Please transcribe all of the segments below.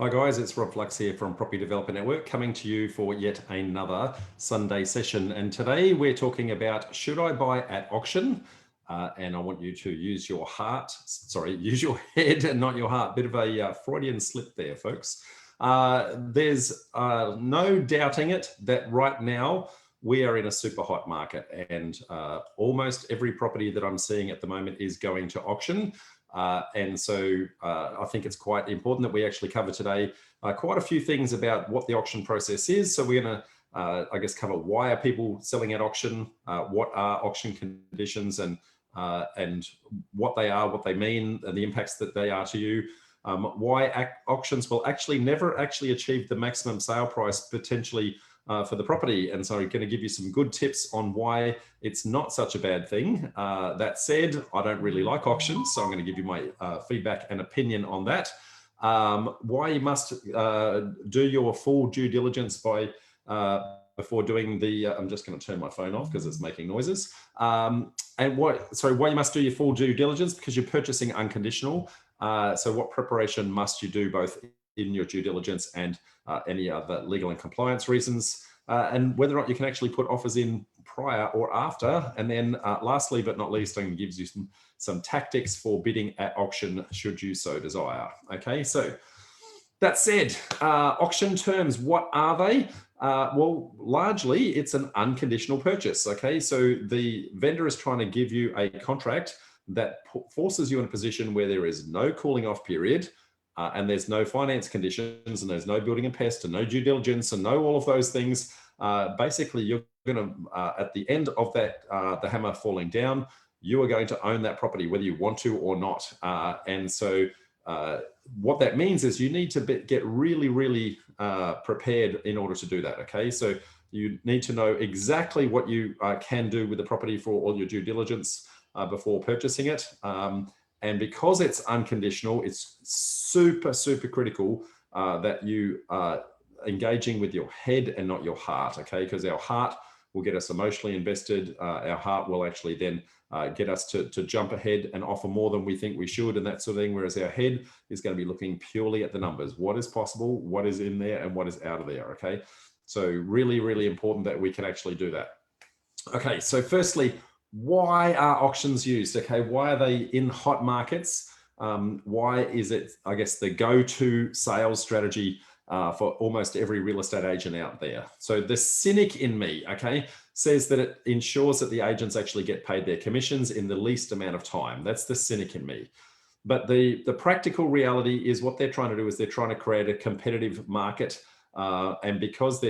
Hi guys, it's Rob Flux here from Property Developer Network coming to you for yet another Sunday session. And today we're talking about should I buy at auction? And I want you to use your use your head and not your heart. Bit of a Freudian slip there, folks. There's no doubting it that right now we are in a super hot market, and almost every property that I'm seeing at the moment is going to auction. And so I think it's quite important that we actually cover today quite a few things about what the auction process is. So we're going to, I guess, cover why are people selling at auction, what are auction conditions, and what they are, what they mean, and the impacts that they are to you. Why auctions will actually never actually achieve the maximum sale price potentially for the property. And so I'm going to give you some good tips on why it's not such a bad thing. That said, I don't really like auctions, so I'm going to give you my feedback and opinion on that. Why you must do your full due diligence before doing the, I'm just going to turn my phone off because it's making noises. And why you must do your full due diligence, because you're purchasing unconditional. So what preparation must you do both in your due diligence and any other legal and compliance reasons, and whether or not you can actually put offers in prior or after. And then lastly, but not least, it gives you some tactics for bidding at auction should you so desire. Okay, so that said, auction terms, what are they? Well, largely it's an unconditional purchase. Okay, so the vendor is trying to give you a contract that forces you in a position where there is no cooling off period, and there's no finance conditions, and there's no building and pest, and no due diligence, and no all of those things. Basically, you're going to, at the end of that, the hammer falling down, you are going to own that property, whether you want to or not. And so what that means is you need to get really, really prepared in order to do that. Okay, so you need to know exactly what you can do with the property for all your due diligence before purchasing it. And because it's unconditional, it's super, super critical that you are engaging with your head and not your heart, okay? Because our heart will get us emotionally invested. Our heart will actually then get us to jump ahead and offer more than we think we should and that sort of thing, whereas our head is going to be looking purely at the numbers. What is possible, what is in there, and what is out of there, okay? So really, really important that we can actually do that. Okay, so firstly, why are auctions used? Okay, why are they in hot markets? Why is it, I guess, the go-to sales strategy for almost every real estate agent out there? So the cynic in me, okay, says that it ensures that the agents actually get paid their commissions in the least amount of time. That's the cynic in me. But the practical reality is what they're trying to do is they're trying to create a competitive market. And because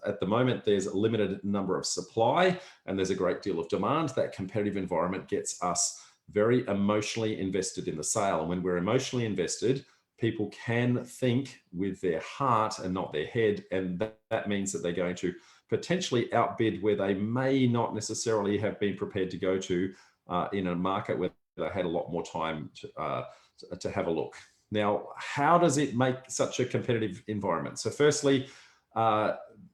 at the moment, there's a limited number of supply and there's a great deal of demand, that competitive environment gets us very emotionally invested in the sale. And when we're emotionally invested, people can think with their heart and not their head. And that means that they're going to potentially outbid where they may not necessarily have been prepared to go to in a market where they had a lot more time to have a look. Now, how does it make such a competitive environment? So firstly,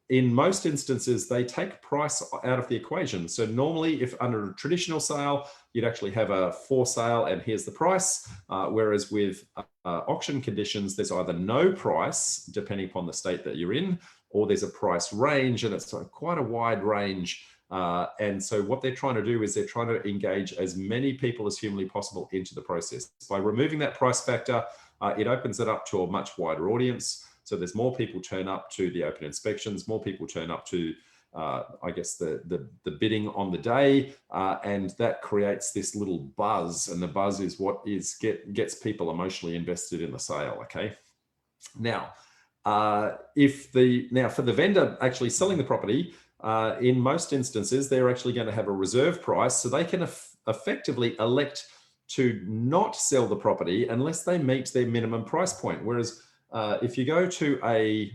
in most instances, they take price out of the equation. So normally, if under a traditional sale, you'd actually have a for sale and here's the price. Whereas with auction conditions, there's either no price, depending upon the state that you're in, or there's a price range, and it's quite a wide range. And so what they're trying to do is they're trying to engage as many people as humanly possible into the process. By removing that price factor, it opens it up to a much wider audience. So there's more people turn up to the open inspections, more people turn up to, I guess, the bidding on the day, and that creates this little buzz. And the buzz is what gets people emotionally invested in the sale. Okay. Now, for the vendor actually selling the property, in most instances, they're actually going to have a reserve price, so they can effectively elect to not sell the property unless they meet their minimum price point. Whereas if you go to a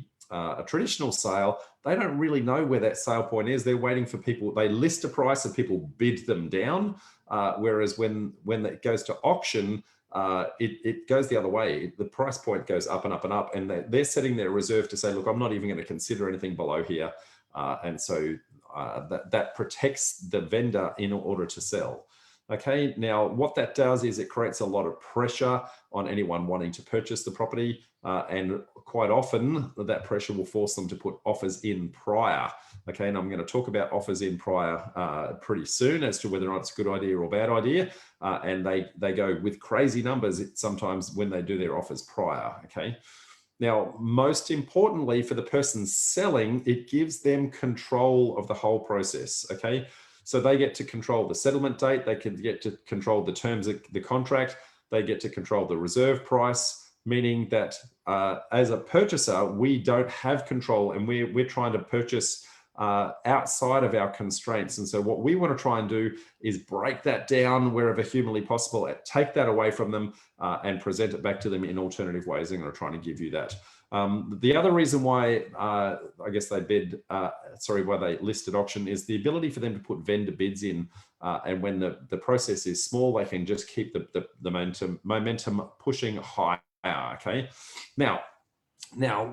traditional sale, they don't really know where that sale point is. They're waiting for people. They list a price and people bid them down. Whereas when it goes to auction, it goes the other way. The price point goes up and up and up, and they're setting their reserve to say, look, I'm not even going to consider anything below here. And so that protects the vendor in order to sell. Okay, now what that does is it creates a lot of pressure on anyone wanting to purchase the property, and quite often that pressure will force them to put offers in prior. Okay, and I'm going to talk about offers in prior pretty soon as to whether or not it's a good idea or bad idea, and they go with crazy numbers sometimes when they do their offers prior. Okay. Now, most importantly for the person selling, it gives them control of the whole process, okay? So they get to control the settlement date, they can get to control the terms of the contract, they get to control the reserve price, meaning that as a purchaser, we don't have control, and we're trying to purchase outside of our constraints. And so what we want to try and do is break that down wherever humanly possible, take that away from them, and present it back to them in alternative ways. I'm going to try and give you that. The other reason why I guess why they listed auction is the ability for them to put vendor bids in, and when the process is small, they can just keep the momentum pushing higher. Okay. Now,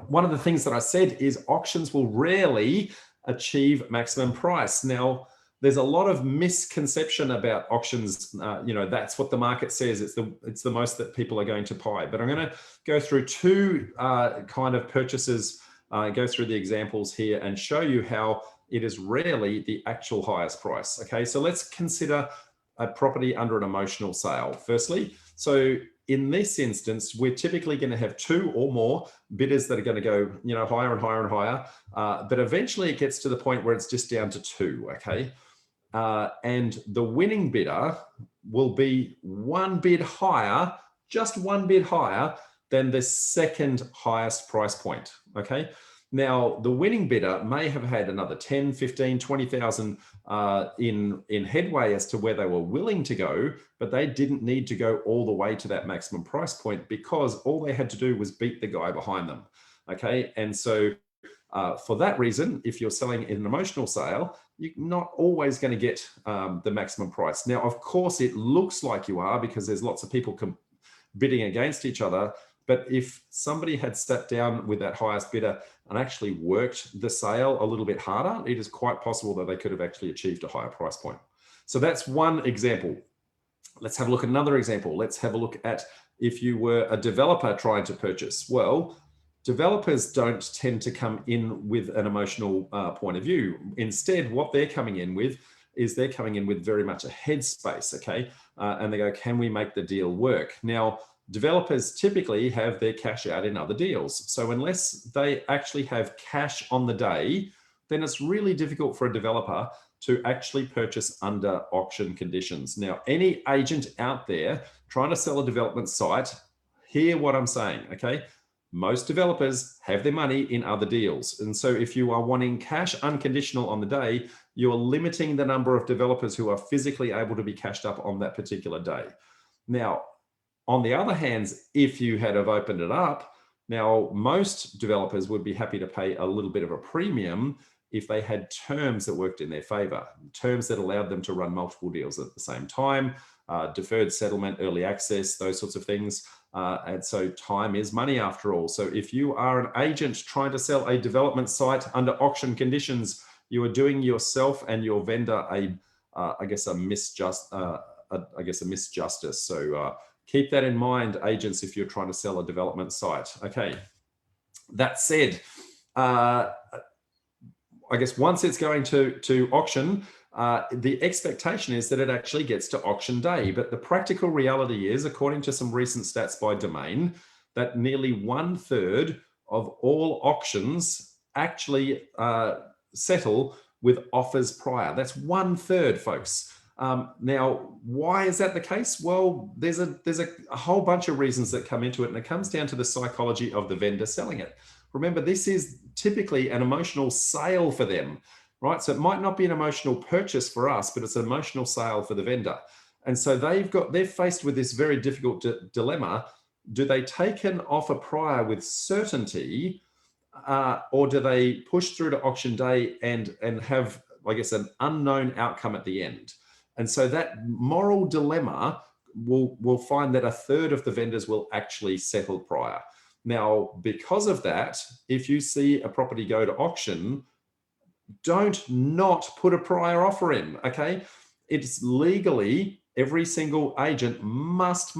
one of the things that I said is auctions will rarely achieve maximum price. Now, there's a lot of misconception about auctions. That's what the market says. It's the most that people are going to pay. But I'm going to go through two kind of purchases, go through the examples here and show you how it is rarely the actual highest price. Okay, so let's consider a property under an emotional sale. Firstly, so in this instance, we're typically going to have two or more bidders that are going to go, higher and higher and higher. But eventually it gets to the point where it's just down to two, okay? And the winning bidder will be one bid higher, just one bid higher than the second highest price point, okay? Now, the winning bidder may have had another 10, 15, 20,000 in headway as to where they were willing to go, but they didn't need to go all the way to that maximum price point because all they had to do was beat the guy behind them, okay? And so for that reason, if you're selling in an emotional sale, you're not always going to get the maximum price. Now, of course, it looks like you are because there's lots of people bidding against each other. But if somebody had sat down with that highest bidder and actually worked the sale a little bit harder, it is quite possible that they could have actually achieved a higher price point. So that's one example. Let's have a look at another example. Let's have a look at if you were a developer trying to purchase. Well, developers don't tend to come in with an emotional point of view. Instead, what they're coming in with is they're coming in with very much a headspace, okay? And they go, can we make the deal work? Now, developers typically have their cash out in other deals. So unless they actually have cash on the day, then it's really difficult for a developer to actually purchase under auction conditions. Now, any agent out there trying to sell a development site, hear what I'm saying, okay? Most developers have their money in other deals. And so if you are wanting cash unconditional on the day, you're limiting the number of developers who are physically able to be cashed up on that particular day. Now, on the other hand, if you had have opened it up, now most developers would be happy to pay a little bit of a premium if they had terms that worked in their favor, terms that allowed them to run multiple deals at the same time, deferred settlement, early access, those sorts of things. And so time is money after all. So if you are an agent trying to sell a development site under auction conditions, you are doing yourself and your vendor a misjustice. So keep that in mind, agents, if you're trying to sell a development site. Okay. That said, I guess once it's going to auction, the expectation is that it actually gets to auction day. But the practical reality is, according to some recent stats by Domain, that nearly 1/3 of all auctions actually settle with offers prior. That's 1/3, folks. Now, why is that the case? Well, there's a whole bunch of reasons that come into it, and it comes down to the psychology of the vendor selling it. Remember, this is typically an emotional sale for them, right? So it might not be an emotional purchase for us, but it's an emotional sale for the vendor. And so they're faced with this very difficult dilemma. Do they take an offer prior with certainty, or do they push through to auction day and have, I guess, an unknown outcome at the end? And so that moral dilemma will find that 1/3 of the vendors will actually settle prior. Now, because of that, if you see a property go to auction, don't not put a prior offer in, okay? It's legally every single agent must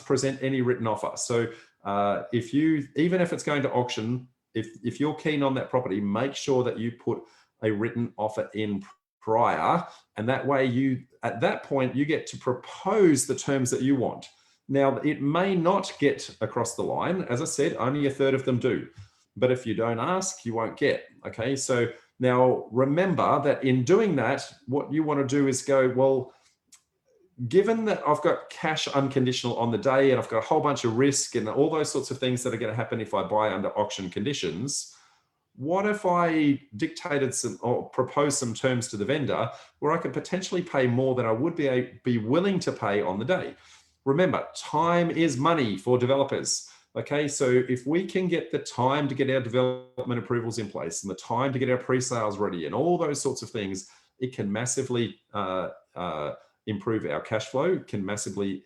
present any written offer. So even if it's going to auction, if you're keen on that property, make sure that you put a written offer in prior, and that way at that point you get to propose the terms that you want. Now, it may not get across the line. As I said, only a third of them do. But if you don't ask, you won't get. Okay, so now remember that in doing that, what you want to do is go, well, given that I've got cash unconditional on the day and I've got a whole bunch of risk and all those sorts of things that are going to happen if I buy under auction conditions, what if I dictated some or proposed some terms to the vendor where I could potentially pay more than I would be willing to pay on the day? Remember, time is money for developers. Okay, so if we can get the time to get our development approvals in place and the time to get our pre-sales ready and all those sorts of things, it can massively improve our cash flow, can massively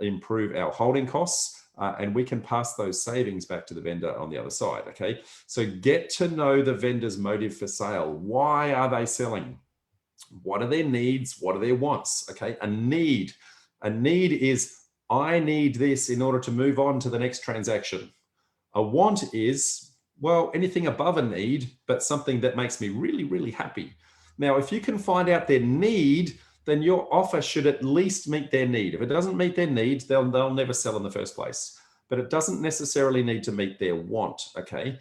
improve our holding costs, and we can pass those savings back to the vendor on the other side. Okay, so get to know the vendor's motive for sale. Why are they selling? What are their needs? What are their wants? Okay, a need is, I need this in order to move on to the next transaction. A want is, well, anything above a need, but something that makes me really, really happy. Now, if you can find out their need, then your offer should at least meet their need. If it doesn't meet their need, they'll never sell in the first place. But it doesn't necessarily need to meet their want, okay?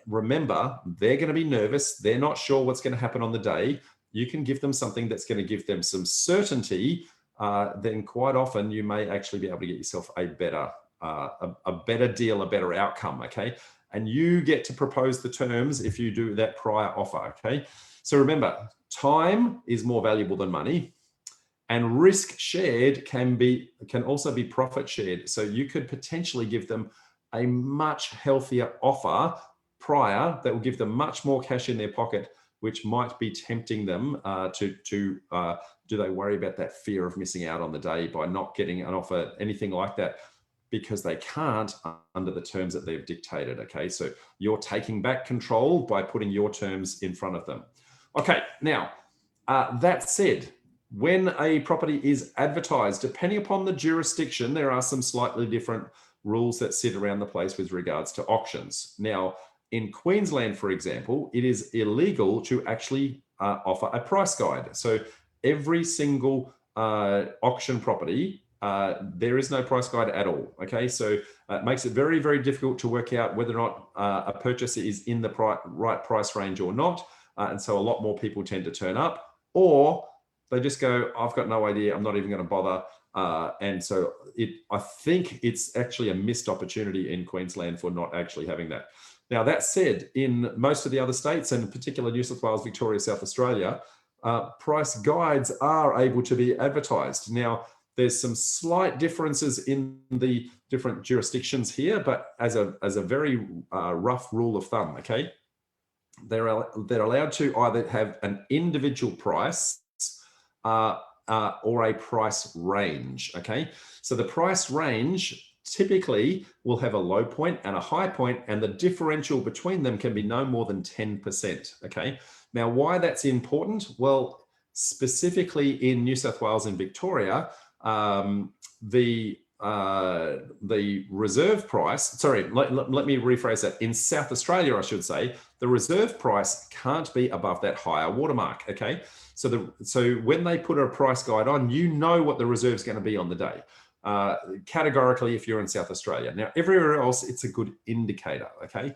Remember, they're going to be nervous. They're not sure what's going to happen on the day. You can give them something that's going to give them some certainty. Then quite often you may actually be able to get yourself a better deal, a better outcome, okay? And you get to propose the terms if you do that prior offer, okay? So remember, time is more valuable than money, and risk shared can also be profit shared. So you could potentially give them a much healthier offer prior that will give them much more cash in their pocket, which might be tempting them do they worry about that fear of missing out on the day by not getting an offer, anything like that, because they can't under the terms that they've dictated, okay? So you're taking back control by putting your terms in front of them. Okay, now, that said, when a property is advertised, depending upon the jurisdiction, there are some slightly different rules that sit around the place with regards to auctions. Now, in Queensland, for example, it is illegal to actually offer a price guide. So every single auction property, there is no price guide at all. Okay, so it makes it very, very difficult to work out whether or not a purchaser is in the right price range or not. And so a lot more people tend to turn up, or they just go, I've got no idea, I'm not even going to bother. And so I think it's actually a missed opportunity in Queensland for not actually having that. Now, that said, in most of the other states, and in particular New South Wales, Victoria, South Australia, price guides are able to be advertised. Now, there's some slight differences in the different jurisdictions here, but as a very rough rule of thumb, okay, they're allowed to either have an individual price or a price range, okay? So the price range typically will have a low point and a high point, and the differential between them can be no more than 10%, okay? Now, why that's important? Well, specifically in New South Wales and Victoria, the reserve price, sorry, let me rephrase that. In South Australia, I should say, the reserve price can't be above that higher watermark, okay? So when they put a price guide on, you know what the reserve is going to be on the day, categorically if you're in South Australia. Now, everywhere else, it's a good indicator, okay?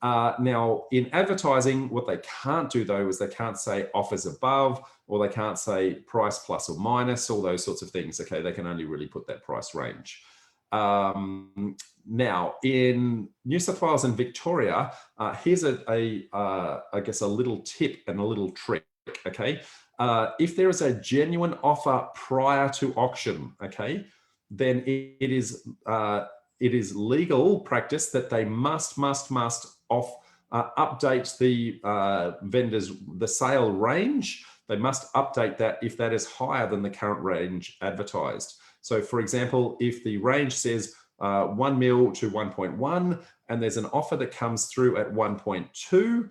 Now, in advertising, what they can't do, though, is they can't say offers above, or they can't say price plus or minus, all those sorts of things, okay? They can only really put that price range. Now, in New South Wales and Victoria, here's I guess a little tip and a little trick, okay? If there is a genuine offer prior to auction, okay, then it is legal practice that they must update the the sale range. They must update that if that is higher than the current range advertised. So for example, if the range says 1 mil to 1.1, and there's an offer that comes through at 1.2,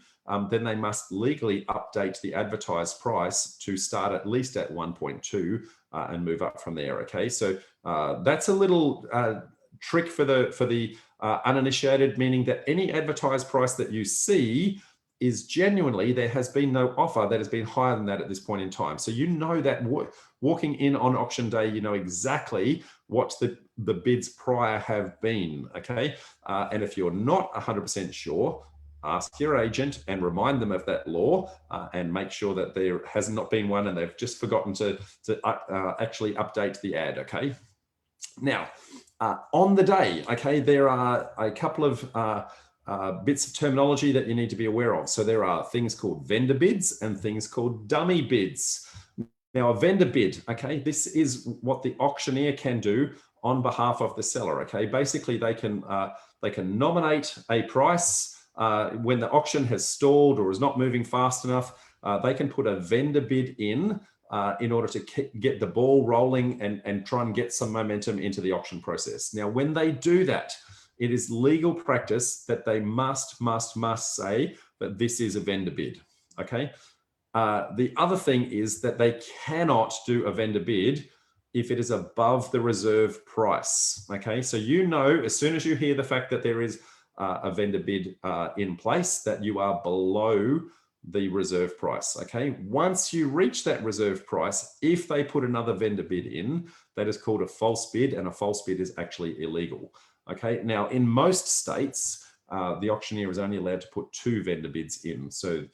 then they must legally update the advertised price to start at least at 1.2 and move up from there. Okay, so that's a little trick for the uninitiated, meaning that any advertised price that you see is genuinely, there has been no offer that has been higher than that at this point in time. So you know that walking in on auction day, you know exactly what the bids prior have been, okay? And if you're not 100% sure, ask your agent and remind them of that law, and make sure that there has not been one and they've just forgotten to actually update the ad, okay? Now, on the day, okay, there are a couple of bits of terminology that you need to be aware of. So there are things called vendor bids and things called dummy bids. Now, a vendor bid, okay, this is what the auctioneer can do on behalf of the seller, okay? Basically, they can nominate a price when the auction has stalled or is not moving fast enough. They can put a vendor bid in order to get the ball rolling and try and get some momentum into the auction process. Now, when they do that, it is legal practice that they must say that this is a vendor bid, okay? The other thing is that they cannot do a vendor bid if it is above the reserve price, okay? So you know, as soon as you hear the fact that there is a vendor bid in place, that you are below the reserve price, okay? Once you reach that reserve price, if they put another vendor bid in, that is called a false bid, and a false bid is actually illegal. Okay, now in most states, the auctioneer is only allowed to put 2 vendor bids in. So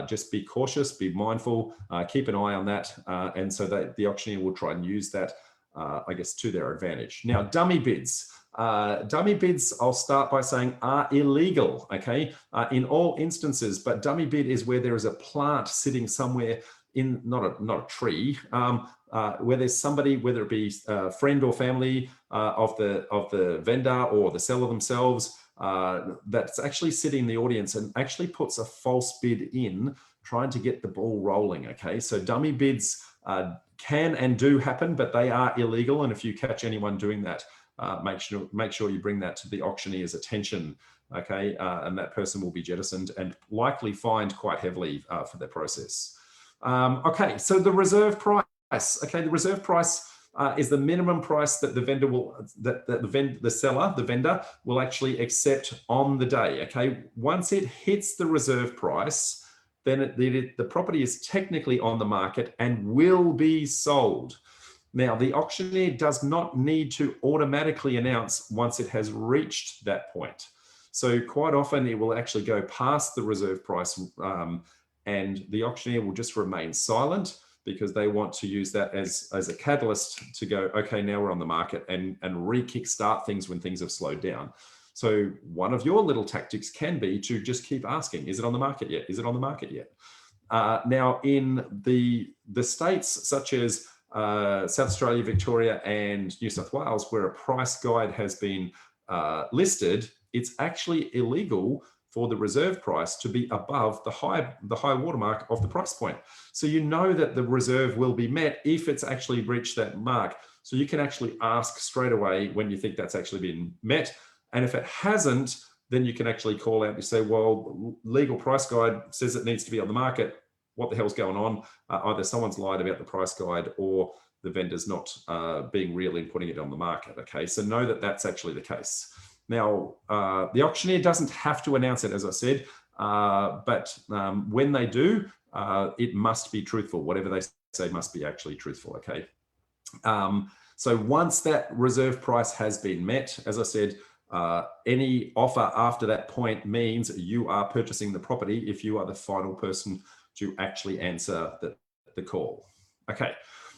just be cautious, be mindful, keep an eye on that. And so that the auctioneer will try and use that, I guess, to their advantage. Now, dummy bids. Dummy bids, I'll start by saying, are illegal, okay, in all instances. But dummy bid is where there is a plant sitting somewhere in, not a tree, where there's somebody, whether it be a friend or family of the vendor or the seller themselves, that's actually sitting in the audience and actually puts a false bid in, trying to get the ball rolling, okay? So dummy bids can and do happen, but they are illegal. And if you catch anyone doing that, make sure you bring that to the auctioneer's attention, okay? And that person will be jettisoned and likely fined quite heavily for their process. Okay, so the reserve price. Okay, the reserve price is the minimum price that the vendor will, the vendor will actually accept on the day. Okay, once it hits the reserve price, then the property is technically on the market and will be sold. Now, the auctioneer does not need to automatically announce once it has reached that point. So quite often it will actually go past the reserve price, and the auctioneer will just remain silent, because they want to use that as a catalyst to go, okay, now we're on the market, and re-kickstart things when things have slowed down. So one of your little tactics can be to just keep asking, is it on the market yet? Is it on the market yet? Now, in the states such as South Australia, Victoria, and New South Wales, where a price guide has been listed, it's actually illegal for the reserve price to be above the high watermark of the price point. So you know that the reserve will be met if it's actually reached that mark. So you can actually ask straight away when you think that's actually been met. And if it hasn't, then you can actually call out and say, well, legal price guide says it needs to be on the market. What the hell's going on? Either someone's lied about the price guide, or the vendor's not being real in putting it on the market. Okay, so know that that's actually the case. Now, the auctioneer doesn't have to announce it, as I said, but when they do, it must be truthful. Whatever they say must be actually truthful, okay? So once that reserve price has been met, as I said, any offer after that point means you are purchasing the property if you are the final person to actually answer the call. Okay.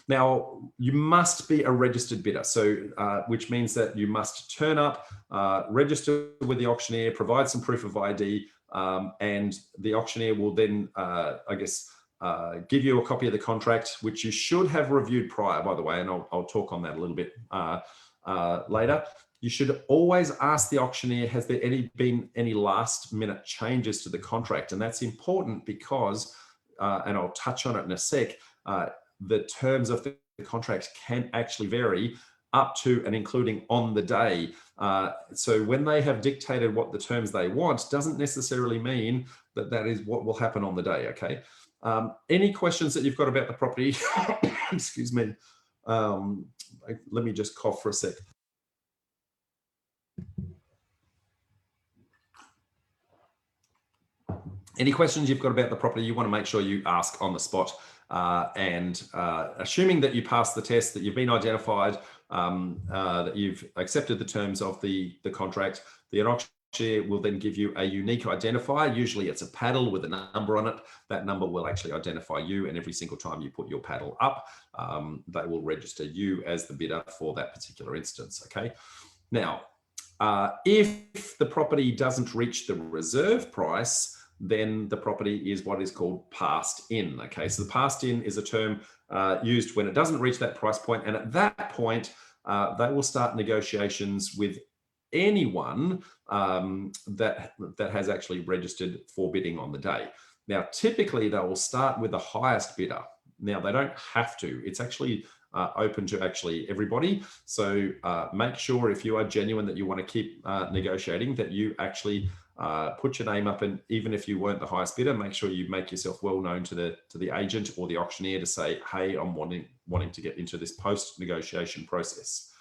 Now, you must be a registered bidder, so which means that you must turn up, register with the auctioneer, provide some proof of ID, and the auctioneer will then, I guess, give you a copy of the contract, which you should have reviewed prior, by the way, and I'll talk on that a little bit later. You should always ask the auctioneer, has there been any last minute changes to the contract? And that's important because, and I'll touch on it in a sec, the terms of the contract can actually vary up to and including on the day. So when they have dictated what the terms they want, doesn't necessarily mean that that is what will happen on the day, okay? Any questions that you've got about the property, excuse me, Let me just cough for a sec. Any questions you've got about the property, you want to make sure you ask on the spot. Assuming that you passed the test, that you've been identified, that you've accepted the terms of the contract, the auctioneer will then give you a unique identifier. Usually it's a paddle with a number on it. That number will actually identify you, and every single time you put your paddle up, they will register you as the bidder for that particular instance. Okay. Now, if the property doesn't reach the reserve price, then the property is what is called passed in. Okay, so the passed in is a term used when it doesn't reach that price point, and at that point, they will start negotiations with anyone that has actually registered for bidding on the day. Now, typically, they will start with the highest bidder. Now, they don't have to. It's actually open to actually everybody. So make sure, if you are genuine that you want to keep negotiating, that you actually put your name up, and even if you weren't the highest bidder, make sure you make yourself well known to the agent or the auctioneer to say, hey, I'm wanting to get into this post negotiation process.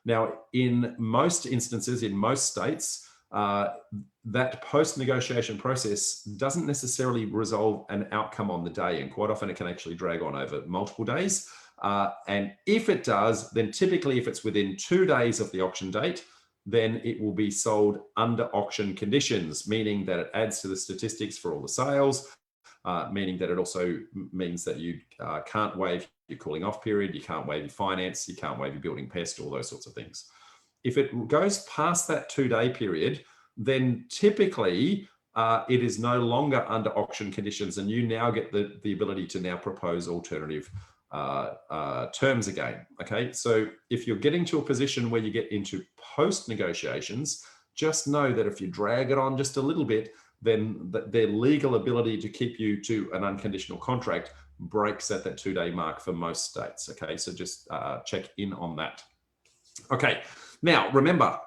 Now, in most instances, in most states, that post negotiation process doesn't necessarily resolve an outcome on the day, and quite often it can actually drag on over multiple days. And if it does, then typically if it's within 2 days of the auction date, then it will be sold under auction conditions, meaning that it adds to the statistics for all the sales, meaning that it also means that you can't waive your cooling off period, you can't waive your finance, you can't waive your building pest, all those sorts of things. If it goes past that 2-day period, then typically it is no longer under auction conditions, and you now get the ability to now propose alternative terms again. Okay, so if you're getting to a position where you get into post negotiations, just know that if you drag it on just a little bit, then their legal ability to keep you to an unconditional contract breaks at that 2-day mark for most states. Okay, so just check in on that. Okay, now remember,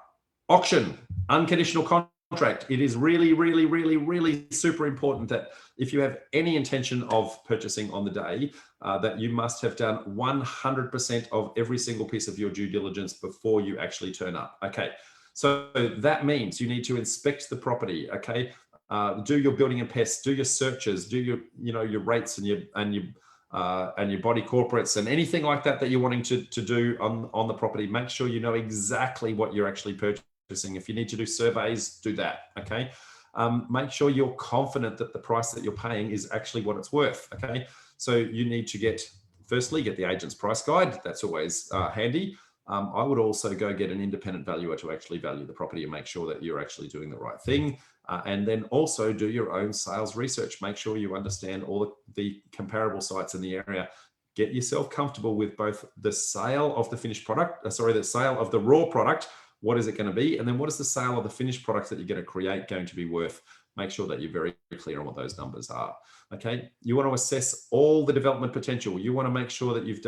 auction, unconditional contract. It is really, really, really, really super important that if you have any intention of purchasing on the day, that you must have done 100% of every single piece of your due diligence before you actually turn up. Okay, so that means you need to inspect the property. Okay, do your building and pests, do your searches, do your rates and your body corporates and anything like that you're wanting to do on the property. Make sure you know exactly what you're actually purchasing. If you need to do surveys, do that. Okay, make sure you're confident that the price that you're paying is actually what it's worth. Okay, so you need to firstly get the agent's price guide. That's always handy. I would also go get an independent valuer to actually value the property and make sure that you're actually doing the right thing. And then also do your own sales research. Make sure you understand all the comparable sites in the area. Get yourself comfortable with both the sale of the finished product, the sale of the raw product. What is it going to be? And then what is the sale of the finished products that you're going to create going to be worth? Make sure that you're very clear on what those numbers are. Okay, you want to assess all the development potential. You want to make sure that you've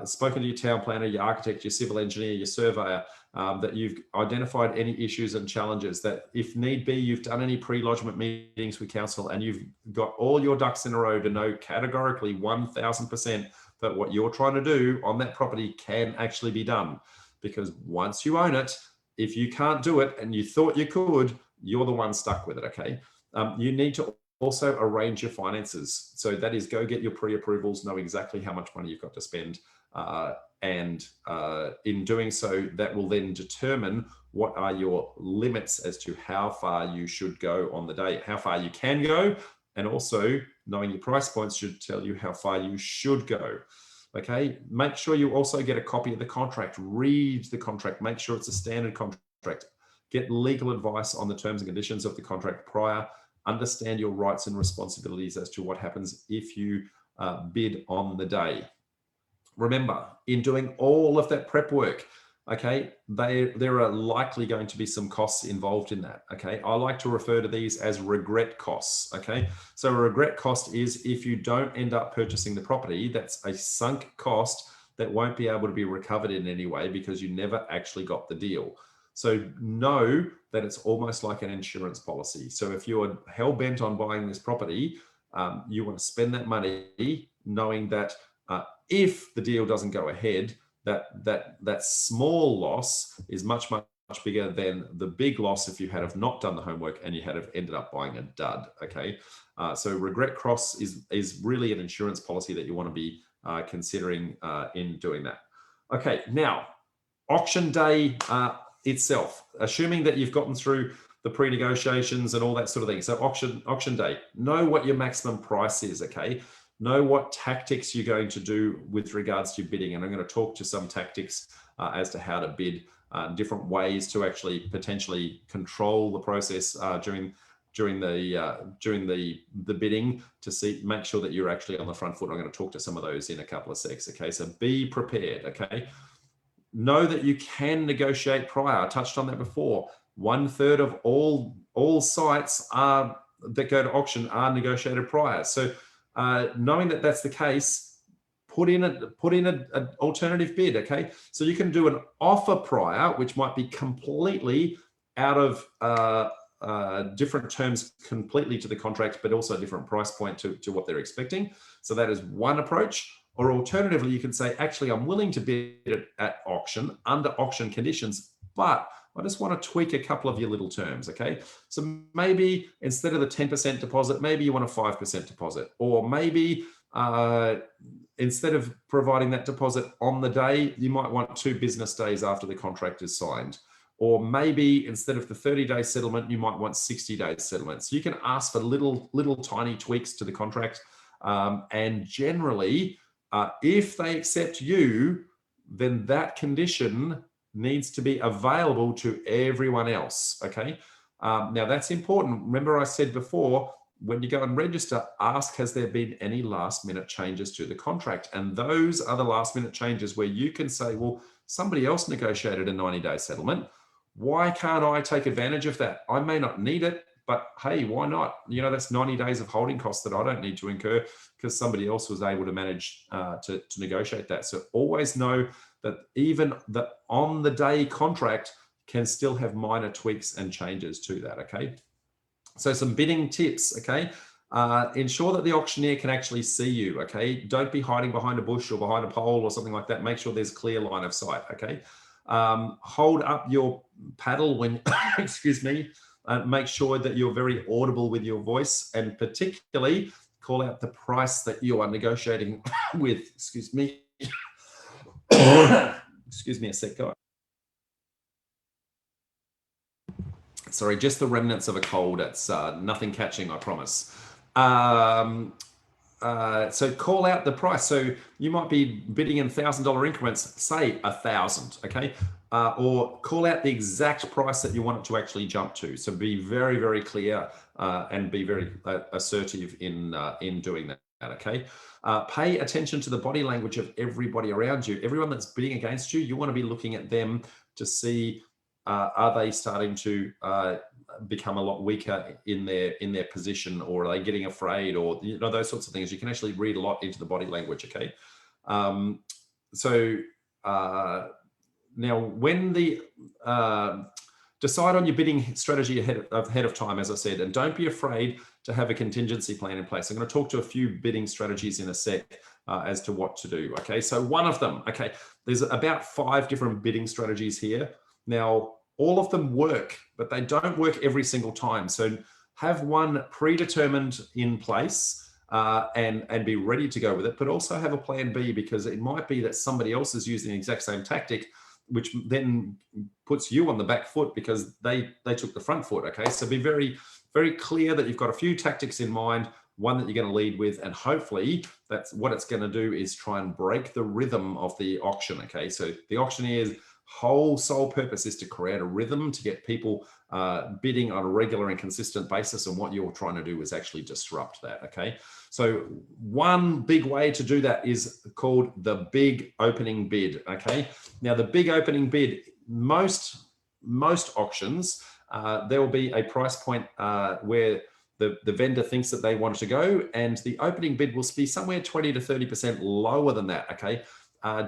spoken to your town planner, your architect, your civil engineer, your surveyor, that you've identified any issues and challenges, that if need be, you've done any pre-lodgement meetings with council, and you've got all your ducks in a row to know categorically 1000% that what you're trying to do on that property can actually be done. Because once you own it, if you can't do it and you thought you could, you're the one stuck with it. Okay, you need to also arrange your finances. So that is, go get your pre-approvals, know exactly how much money you've got to spend. And in doing so, that will then determine what are your limits as to how far you should go on the day, how far you can go. And also knowing your price points should tell you how far you should go. Okay, make sure you also get a copy of the contract, read the contract, make sure it's a standard contract, get legal advice on the terms and conditions of the contract prior, understand your rights and responsibilities as to what happens if you bid on the day. Remember, in doing all of that prep work, okay, there are likely going to be some costs involved in that. Okay, I like to refer to these as regret costs. Okay, so a regret cost is if you don't end up purchasing the property, that's a sunk cost that won't be able to be recovered in any way because you never actually got the deal. So know that it's almost like an insurance policy. So if you're hell bent on buying this property, you want to spend that money knowing that if the deal doesn't go ahead, that small loss is much bigger than the big loss if you had have not done the homework and you had have ended up buying a dud. Okay, so regret cross is really an insurance policy that you want to be considering in doing that. Okay, now auction day itself, assuming that you've gotten through the pre-negotiations and all that sort of thing. So auction day, know what your maximum price is. Okay, know what tactics you're going to do with regards to bidding, and I'm going to talk to some tactics as to how to bid, different ways to actually potentially control the process during the bidding to make sure that you're actually on the front foot. I'm going to talk to some of those in a couple of secs. Okay, so be prepared. Okay, know that you can negotiate prior. I touched on that before. 1/3 of all sites that go to auction are negotiated prior. So knowing that that's the case, put in an alternative bid. Okay, so you can do an offer prior, which might be completely out of different terms completely to the contract, but also a different price point to what they're expecting. So that is one approach. Or alternatively, you can say, actually, I'm willing to bid it at auction under auction conditions, but I just want to tweak a couple of your little terms. Okay, so maybe instead of the 10% deposit, maybe you want a 5% deposit, or maybe instead of providing that deposit on the day, you might want 2 business days after the contract is signed. Or maybe instead of the 30-day settlement, you might want 60-day settlement. So you can ask for little tiny tweaks to the contract. And generally, if they accept you, then that condition needs to be available to everyone else. Okay. Now that's important. Remember I said before, when you go and register, ask, has there been any last minute changes to the contract? And those are the last minute changes where you can say, well, somebody else negotiated a 90-day settlement. Why can't I take advantage of that? I may not need it, but hey, why not? You know, that's 90 days of holding costs that I don't need to incur because somebody else was able to manage to negotiate that. So always know that even the on the day contract can still have minor tweaks and changes to that. Okay. So some bidding tips. Okay. Ensure that the auctioneer can actually see you. Okay. Don't be hiding behind a bush or behind a pole or something like that. Make sure there's clear line of sight. Okay. Hold up your paddle when, excuse me, make sure that you're very audible with your voice, and particularly call out the price that you are negotiating with. Excuse me. Excuse me a sec, guys. Sorry, just the remnants of a cold. It's nothing catching, I promise. So call out the price. So you might be bidding in $1,000 increments, say 1,000, okay? Or call out the exact price that you want it to actually jump to. So be very, very clear and be very assertive in doing that, okay? Pay attention to the body language of everybody around you. Everyone that's bidding against you, you want to be looking at them to see, are they starting to become a lot weaker in their position, or are they getting afraid, or those sorts of things. You can actually read a lot into the body language. Okay, now when the decide on your bidding strategy ahead of time, as I said, and don't be afraid to have a contingency plan in place. I'm going to talk to a few bidding strategies in a sec as to what to do. Okay, so one of them. Okay, there's about 5 different bidding strategies here. Now, all of them work, but they don't work every single time. So have one predetermined in place and be ready to go with it, but also have a plan B, because it might be that somebody else is using the exact same tactic, which then puts you on the back foot because they took the front foot. Okay, so be very, very clear that you've got a few tactics in mind, one that you're going to lead with, and hopefully that's what it's going to do is try and break the rhythm of the auction. Okay, so the auctioneer's whole sole purpose is to create a rhythm to get people bidding on a regular and consistent basis, and what you're trying to do is actually disrupt that. Okay, so one big way to do that is called the big opening bid. Okay, now the big opening bid, most auctions, there will be a price point where the vendor thinks that they want it to go, and the opening bid will be somewhere 20 to 30% lower than that. Okay,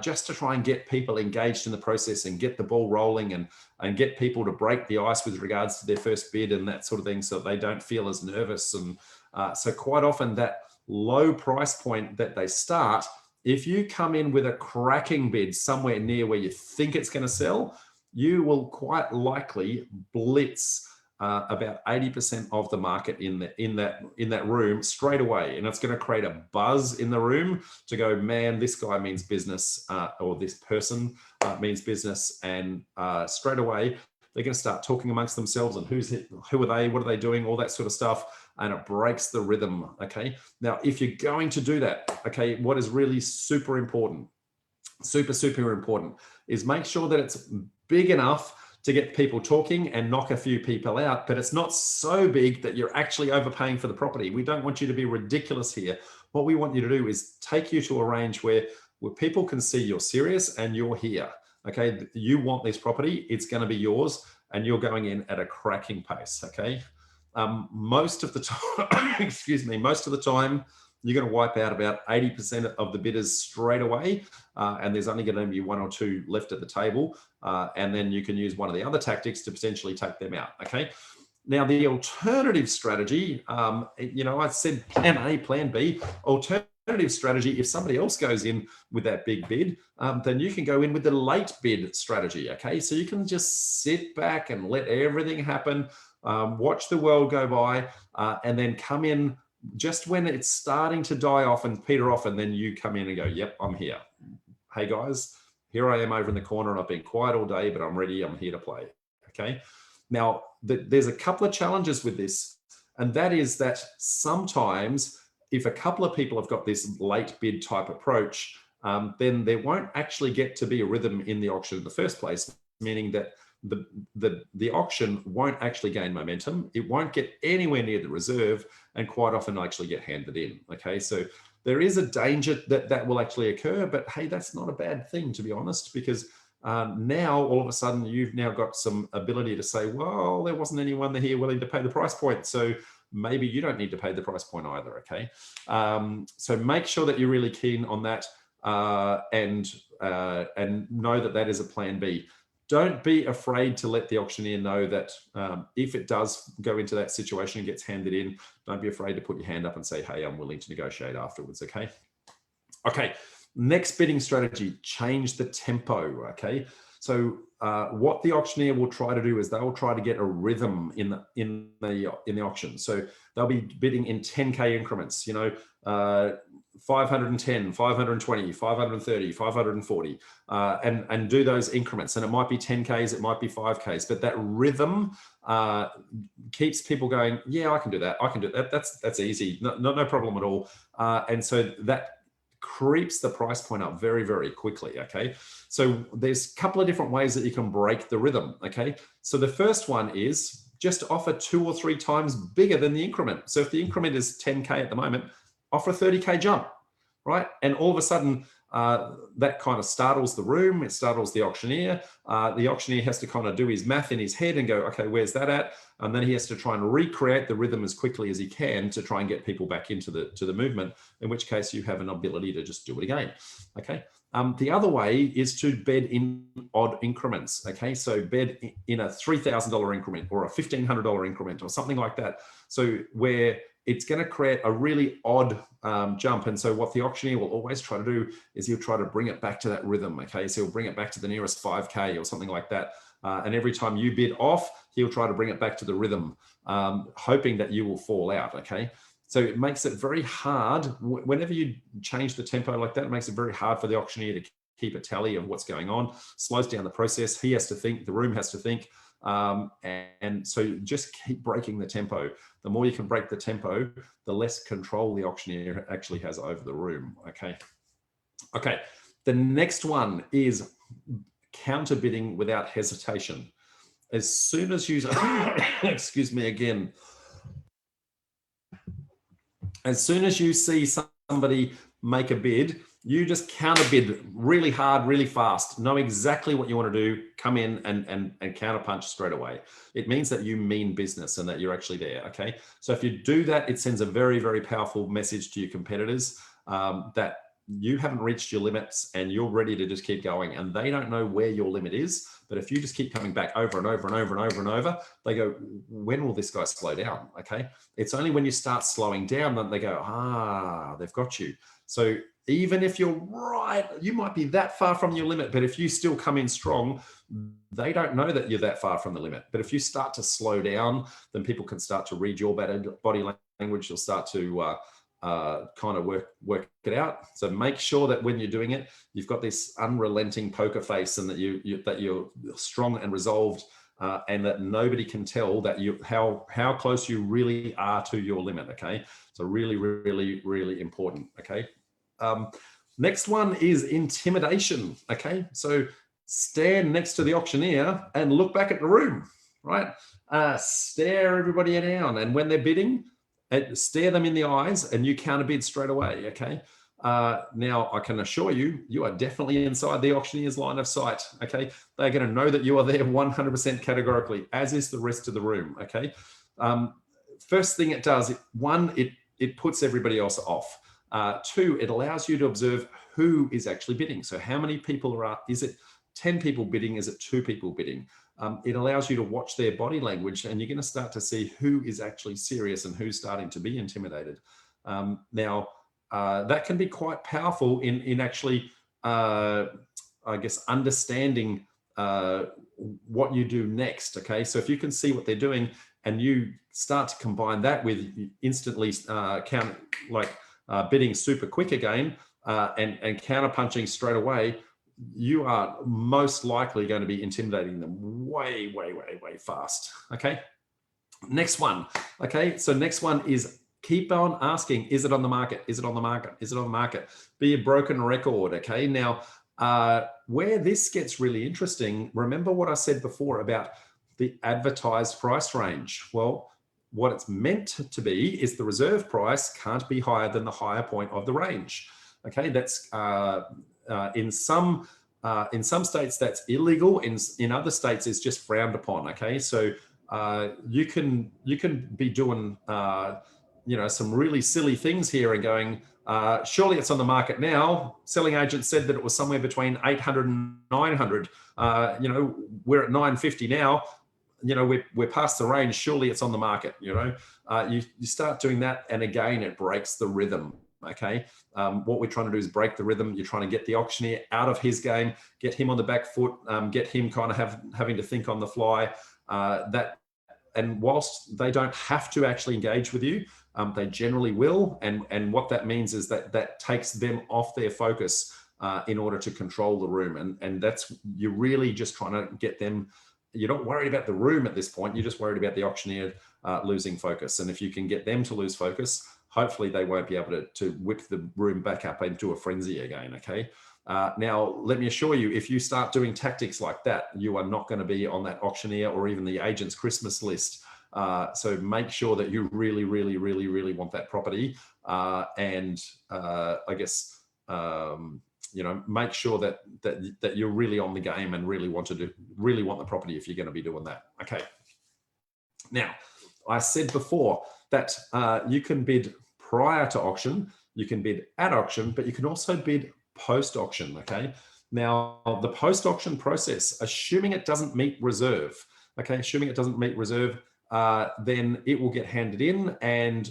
just to try and get people engaged in the process and get the ball rolling and get people to break the ice with regards to their first bid and that sort of thing, so they don't feel as nervous. And so quite often that low price point that they start If you come in with a cracking bid somewhere near where you think it's going to sell, you will quite likely blitz about 80% of the market in that room straight away, and it's going to create a buzz in the room to go, man, this guy means business, or this person means business, and straight away they're going to start talking amongst themselves and who are they, what are they doing, all that sort of stuff, and it breaks the rhythm. Okay, now if you're going to do that, okay, what is really super important, super important, is make sure that it's big enough to get people talking and knock a few people out, but it's not so big that you're actually overpaying for the property. We don't want you to be ridiculous here. What we want you to do is take you to a range where people can see you're serious and you're here. Okay, you want this property, it's going to be yours, and you're going in at a cracking pace. Okay, most of the time, excuse me, most of the time, you're going to wipe out about 80% of the bidders straight away, and there's only going to be one or two left at the table, and then you can use one of the other tactics to potentially take them out. Okay. Now, the alternative strategy, I said plan A, plan B. Alternative strategy, if somebody else goes in with that big bid, then you can go in with the late bid strategy. Okay, so you can just sit back and let everything happen, watch the world go by, and then come in just when it's starting to die off and peter off, and then you come in and go, yep, I'm here. Hey guys, here I am over in the corner, and I've been quiet all day, but I'm ready, I'm here to play. Okay. Now, there's a couple of challenges with this, and that is that sometimes if a couple of people have got this late bid type approach, then there won't actually get to be a rhythm in the auction in the first place, meaning that the auction won't actually gain momentum. It won't get anywhere near the reserve, and quite often actually get handed in. Okay, so there is a danger that will actually occur, but hey, that's not a bad thing, to be honest, because now all of a sudden you've now got some ability to say, well, there wasn't anyone here willing to pay the price point, so maybe you don't need to pay the price point either. Okay, so make sure that you're really keen on that, and know that is a plan B. Don't be afraid to let the auctioneer know that if it does go into that situation and gets handed in, don't be afraid to put your hand up and say, hey, I'm willing to negotiate afterwards. Okay. Okay. Next bidding strategy, change the tempo. Okay. So what the auctioneer will try to do is they will try to get a rhythm in the auction. So they'll be bidding in 10K increments, 510, 520, 530, 540, and do those increments. And it might be 10Ks, it might be 5Ks, but that rhythm keeps people going, yeah, I can do that. I can do that. That's easy. No problem at all. And so that creeps the price point up very, very quickly. Okay. So there's a couple of different ways that you can break the rhythm. Okay. So the first one is just offer 2 or 3 times bigger than the increment. So if the increment is 10K at the moment, offer a 30K jump, right? And all of a sudden, that kind of startles the room. It startles the auctioneer. The auctioneer has to kind of do his math in his head and go, okay, where's that at? And then he has to try and recreate the rhythm as quickly as he can to try and get people back into the movement, in which case you have an ability to just do it again. Okay. The other way is to bid in odd increments. Okay. So bid in a $3,000 increment or a $1,500 increment or something like that. So where it's going to create a really odd jump. And so what the auctioneer will always try to do is he'll try to bring it back to that rhythm. Okay. So he'll bring it back to the nearest 5K or something like that. And every time you bid off, he'll try to bring it back to the rhythm, hoping that you will fall out. Okay. So it makes it very hard. Whenever you change the tempo like that, it makes it very hard for the auctioneer to keep a tally of what's going on, slows down the process. He has to think, the room has to think. And so just keep breaking the tempo. The more you can break the tempo, the less control the auctioneer actually has over the room. Okay. Okay. The next one is counter bidding without hesitation. As soon as you, excuse me again, as soon as you see somebody make a bid, you just counter bid really hard, really fast, know exactly what you want to do, come in and counter punch straight away. It means that you mean business and that you're actually there. Okay. So if you do that, it sends a very, very powerful message to your competitors that you haven't reached your limits and you're ready to just keep going, and they don't know where your limit is. But if you just keep coming back over and over and over and over and over, they go, when will this guy slow down? Okay. It's only when you start slowing down that they go, they've got you. So even if you're right, you might be that far from your limit, but if you still come in strong, they don't know that you're that far from the limit. But if you start to slow down, then people can start to read your body language. You'll start to kind of work it out. So make sure that when you're doing it, you've got this unrelenting poker face, and that you're strong and resolved, and that nobody can tell that how close you really are to your limit. Okay, so really, really, really important. Okay, next one is intimidation. Okay, so stand next to the auctioneer and look back at the room. Right, stare everybody down, and when they're bidding, stare them in the eyes, and you counter bid straight away. Okay. Now I can assure you, you are definitely inside the auctioneer's line of sight. Okay. They're going to know that you are there 100% categorically, as is the rest of the room. Okay. First thing it does, it puts everybody else off. Two, it allows you to observe who is actually bidding. So how many people are, is it 10 people bidding? Is it 2 people bidding? It allows you to watch their body language, and you're going to start to see who is actually serious and who's starting to be intimidated. Now, that can be quite powerful in actually, I guess, understanding what you do next. Okay, so if you can see what they're doing and you start to combine that with instantly bidding super quick again, and counter punching straight away, you are most likely going to be intimidating them way, way, way, way fast. Okay. Next one. Okay. So next one is keep on asking, is it on the market? Is it on the market? Is it on the market? Be a broken record. Okay. Now, where this gets really interesting, remember what I said before about the advertised price range. Well, what it's meant to be is the reserve price can't be higher than the higher point of the range. Okay. That's, in some states that's illegal. In other states it's just frowned upon. Okay, so you can be doing some really silly things here and going, surely it's on the market now. Selling agent said that it was somewhere between 800 and 900. We're at 950 now. We're past the range. Surely it's on the market. You start doing that, and again it breaks the rhythm. Okay, what we're trying to do is break the rhythm. You're trying to get the auctioneer out of his game, get him on the back foot, get him kind of having to think on the fly. And whilst they don't have to actually engage with you, they generally will. And what that means is that takes them off their focus in order to control the room. And that's, you're really just trying to get them. You're not worried about the room at this point. You're just worried about the auctioneer losing focus. And if you can get them to lose focus, hopefully they won't be able to whip the room back up into a frenzy again. Okay. Now, let me assure you, if you start doing tactics like that, you are not going to be on that auctioneer or even the agent's Christmas list. So make sure that you really, really, really, really want that property. And I guess, make sure that you're really on the game and really want the property if you're going to be doing that. Okay. Now, I said before that you can bid prior to auction, you can bid at auction, but you can also bid post-auction. Okay. Now, the post-auction process, assuming it doesn't meet reserve, okay, assuming it doesn't meet reserve, then it will get handed in, and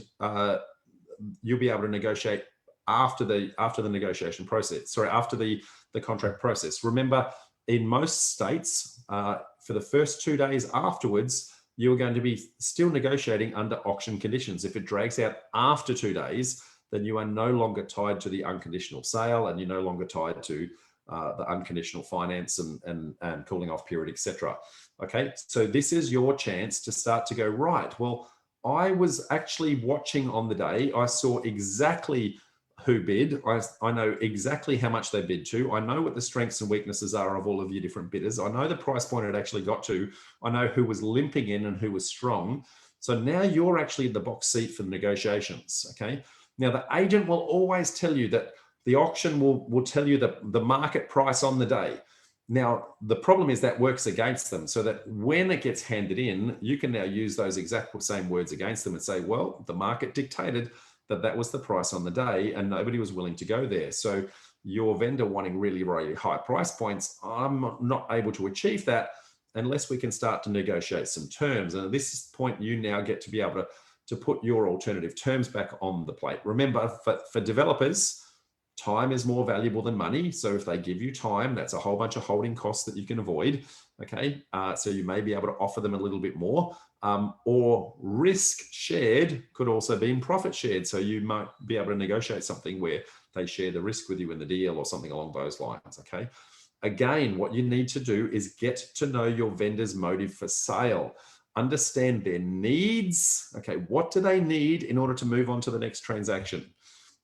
you'll be able to negotiate after the negotiation process. Sorry, after the contract process. Remember, in most states, for the first 2 days afterwards, you're going to be still negotiating under auction conditions. If it drags out after 2 days, then you are no longer tied to the unconditional sale, and you're no longer tied to the unconditional finance and cooling off period, etc. Okay, so this is your chance to start to go, right, well, I was actually watching on the day. I saw exactly who bid. I know exactly how much they bid to. I know what the strengths and weaknesses are of all of your different bidders. I know the price point it actually got to. I know who was limping in and who was strong. So now you're actually in the box seat for the negotiations. Okay. Now the agent will always tell you that the auction will tell you the market price on the day. Now, the problem is that works against them, so that when it gets handed in, you can now use those exact same words against them and say, well, the market dictated that that was the price on the day and nobody was willing to go there. So your vendor wanting really, really high price points, I'm not able to achieve that unless we can start to negotiate some terms. And at this point, you now get to be able to put your alternative terms back on the plate. Remember, for developers, time is more valuable than money. So if they give you time, that's a whole bunch of holding costs that you can avoid. Okay, so you may be able to offer them a little bit more, or risk shared could also be profit shared. So you might be able to negotiate something where they share the risk with you in the deal or something along those lines. Okay. Again, what you need to do is get to know your vendor's motive for sale. Understand their needs. Okay, what do they need in order to move on to the next transaction?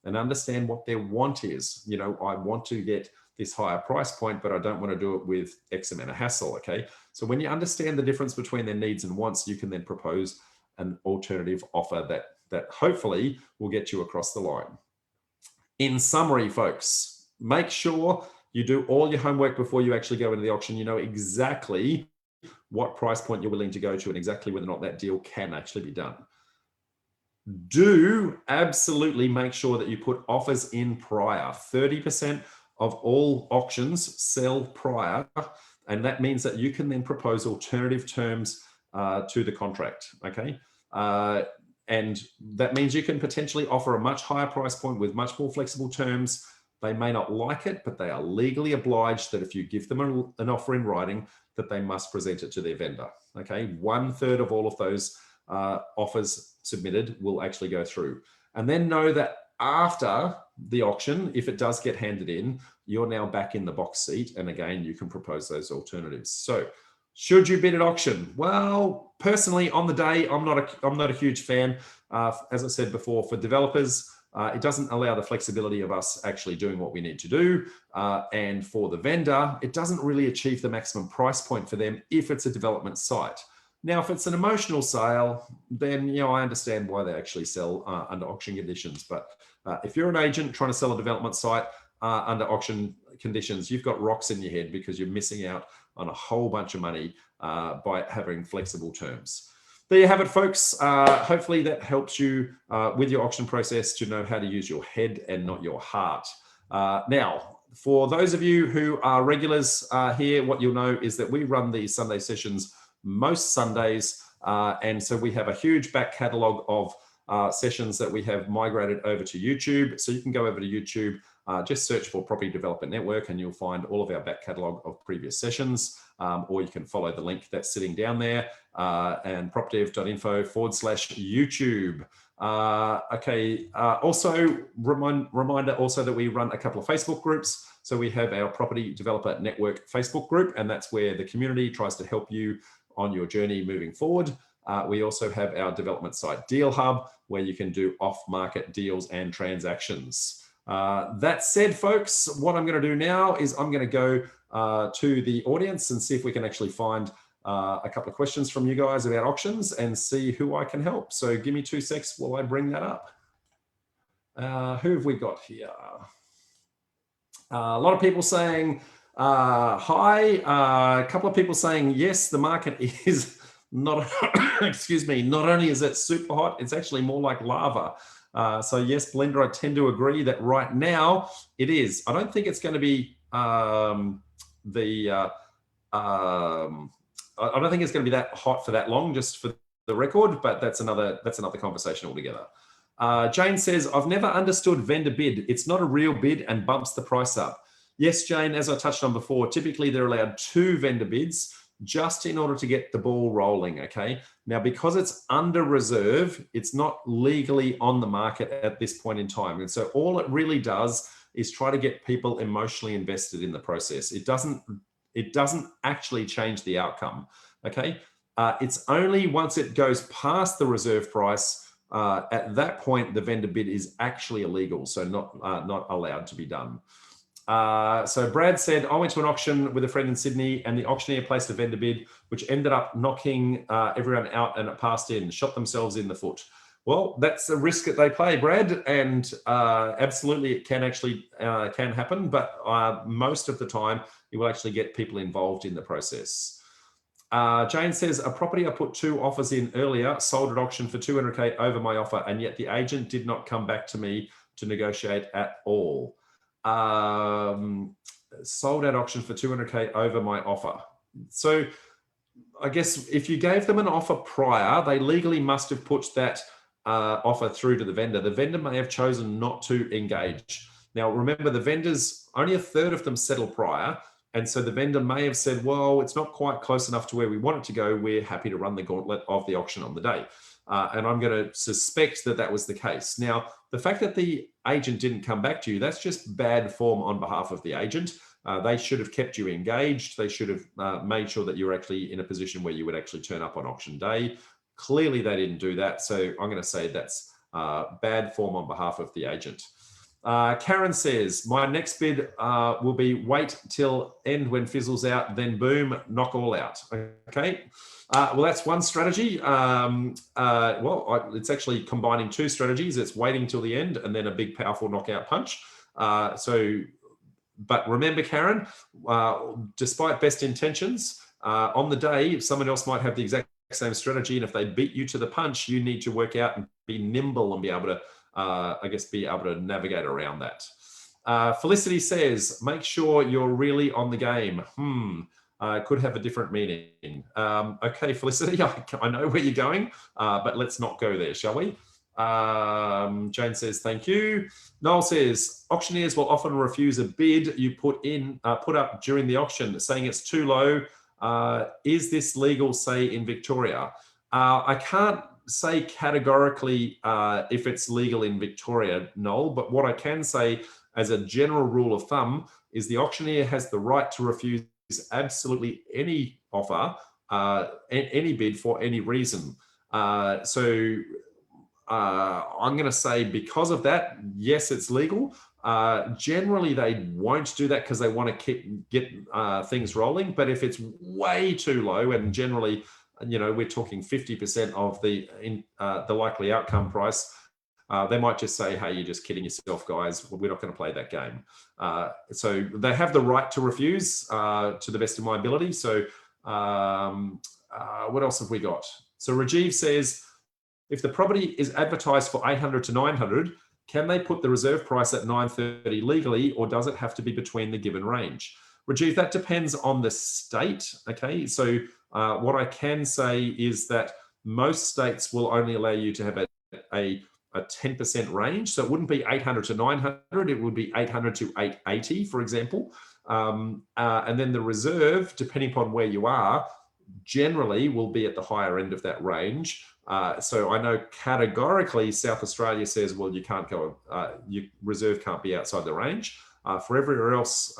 And understand what their want is. You know, I want to get this higher price point, but I don't want to do it with X amount of hassle. Okay, so when you understand the difference between their needs and wants, you can then propose an alternative offer that hopefully will get you across the line. In summary, folks, make sure you do all your homework before you actually go into the auction. You know exactly what price point you're willing to go to and exactly whether or not that deal can actually be done. Do absolutely make sure that you put offers in prior. 30% of all auctions sell prior, and that means that you can then propose alternative terms to the contract, okay? And that means you can potentially offer a much higher price point with much more flexible terms. They may not like it, but they are legally obliged that if you give them an offer in writing, that they must present it to their vendor. Okay, 1/3 of all of those offers submitted will actually go through. And then know that after the auction, if it does get handed in, you're now back in the box seat. And again, you can propose those alternatives. So should you bid at auction? Well, personally, on the day, I'm not a huge fan. As I said before, for developers, it doesn't allow the flexibility of us actually doing what we need to do. And for the vendor, it doesn't really achieve the maximum price point for them if it's a development site. Now, if it's an emotional sale, then I understand why they actually sell under auction conditions. But if you're an agent trying to sell a development site under auction conditions, you've got rocks in your head because you're missing out on a whole bunch of money by having flexible terms. There you have it, folks. Hopefully that helps you with your auction process to know how to use your head and not your heart. Now, for those of you who are regulars here, what you'll know is that we run these Sunday sessions most Sundays. And so we have a huge back catalog of sessions that we have migrated over to YouTube. So you can go over to YouTube, just search for Property Developer Network and you'll find all of our back catalog of previous sessions. Or you can follow the link that's sitting down there and propdev.info/YouTube. Okay. Also, reminder also that we run a couple of Facebook groups. So we have our Property Developer Network Facebook group, and that's where the community tries to help you on your journey moving forward. We also have our development site Deal Hub, where you can do off-market deals and transactions. That said, folks, what I'm going to do now is I'm going to go to the audience and see if we can actually find a couple of questions from you guys about auctions and see who I can help. So give me 2 secs while I bring that up. Who have we got here? A lot of people saying hi. A couple of people saying yes, the market is not, excuse me, not only is it super hot, it's actually more like lava. So yes, Blender, I tend to agree that right now it is. I don't think it's going to be I don't think it's going to be that hot for that long, just for the record, but that's another conversation altogether. Jane says, I've never understood vendor bid. It's not a real bid and bumps the price up. Yes, Jane, as I touched on before, typically they're allowed 2 vendor bids just in order to get the ball rolling, okay? Now, because it's under reserve, it's not legally on the market at this point in time. And so all it really does is try to get people emotionally invested in the process. It doesn't actually change the outcome, okay? It's only once it goes past the reserve price, at that point, the vendor bid is actually illegal, so not allowed to be done. So Brad said, I went to an auction with a friend in Sydney and the auctioneer placed a vendor bid, which ended up knocking everyone out and it passed in, shot themselves in the foot. Well, that's a risk that they play, Brad, and absolutely it can actually can happen, but most of the time you will actually get people involved in the process. Jane says, a property I put 2 offers in earlier, sold at auction for 200K over my offer, and yet the agent did not come back to me to negotiate at all. Sold at auction for 200K over my offer. So I guess if you gave them an offer prior, they legally must have put that offer through to the vendor. The vendor may have chosen not to engage. Now, remember, the vendors, only a third of them settle prior. And so the vendor may have said, well, it's not quite close enough to where we want it to go. We're happy to run the gauntlet of the auction on the day. And I'm going to suspect that that was the case. Now, the fact that the agent didn't come back to you, that's just bad form on behalf of the agent. They should have kept you engaged. They should have made sure that you were actually in a position where you would actually turn up on auction day. Clearly, they didn't do that. So I'm going to say that's bad form on behalf of the agent. Karen says, my next bid will be wait till end when fizzles out, then boom, knock all out. Okay. Well, that's one strategy. It's actually combining 2 strategies. It's waiting till the end and then a big, powerful knockout punch. But remember, Karen, despite best intentions, on the day, someone else might have the exact same strategy. And if they beat you to the punch, you need to work out and be nimble and be able to, be able to navigate around that. Felicity says, make sure you're really on the game. Could have a different meaning. Okay, Felicity, I know where you're going, but let's not go there, shall we? Jane says, thank you. Noel says, auctioneers will often refuse a bid you put up during the auction, saying it's too low. Is this legal, say, in Victoria? I can't say categorically if it's legal in Victoria, Noel, but what I can say as a general rule of thumb is the auctioneer has the right to refuse absolutely any offer, any bid for any reason. I'm going to say because of that, yes, it's legal. Generally, they won't do that because they want to get things rolling. But if it's way too low, and generally, we're talking 50% of the likely outcome price, they might just say, hey, you're just kidding yourself, guys. We're not going to play that game. So they have the right to refuse to the best of my ability. So what else have we got? So Rajiv says, if the property is advertised for 800 to 900, can they put the reserve price at 930 legally, or does it have to be between the given range? Rajiv, that depends on the state. Okay, so what I can say is that most states will only allow you to have a 10% range. So it wouldn't be 800 to 900, it would be 800 to 880, for example. And then the reserve, depending upon where you are, generally will be at the higher end of that range. So I know categorically South Australia says, well, you can't go, your reserve can't be outside the range. For everywhere else,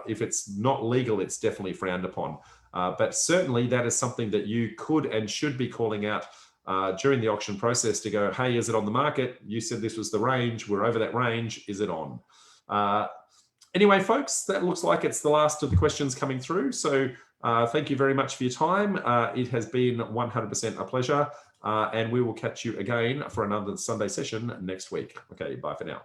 if it's not legal, it's definitely frowned upon. But certainly that is something that you could and should be calling out during the auction process to go, hey, is it on the market? You said this was the range. We're over that range. Is it on? Anyway, folks, that looks like it's the last of the questions coming through. So thank you very much for your time. It has been 100% a pleasure. And we will catch you again for another Sunday session next week. Okay, bye for now.